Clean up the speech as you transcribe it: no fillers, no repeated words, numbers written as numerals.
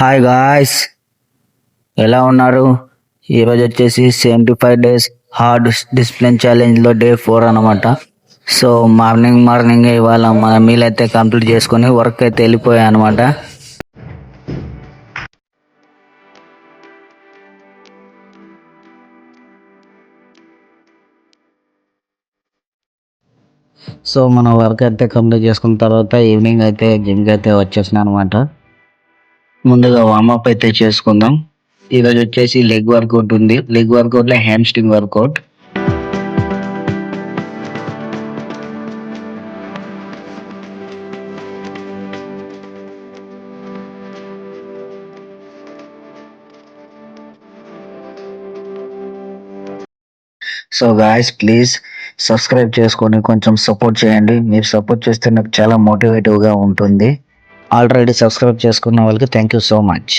Hi guys, ఎలా ఉన్నారు? ఈరోజు వచ్చేసి 75 days హార్డ్ డిసిప్లిన్ ఛాలెంజ్లో డే 4 అనమాట. సో మార్నింగ్ ఇవాళ మన మీల్ అయితే కంప్లీట్ చేసుకొని వర్క్ అయితే వెళ్ళిపోయాయి అనమాట. సో మన వర్క్ అయితే కంప్లీట్ చేసుకున్న తర్వాత ఈవినింగ్ అయితే జిమ్కి అయితే వచ్చేసిన అనమాట. ముందుగా వార్మప్ అయితే చేసుకుందాం. ఈరోజు వచ్చేసి లెగ్ వర్కౌట్ ఉంది. లెగ్ వర్కౌట్లో hamstring workout. So guys, please subscribe చేసుకొని కొంచెం సపోర్ట్ చేయండి. మీరు సపోర్ట్ చేస్తే నాకు చాలా మోటివేటివ్గా ఉంటుంది. ఆల్రెడీ సబ్స్క్రైబ్ చేసుకున్న వాళ్ళకి థ్యాంక్ యూ సో మచ్.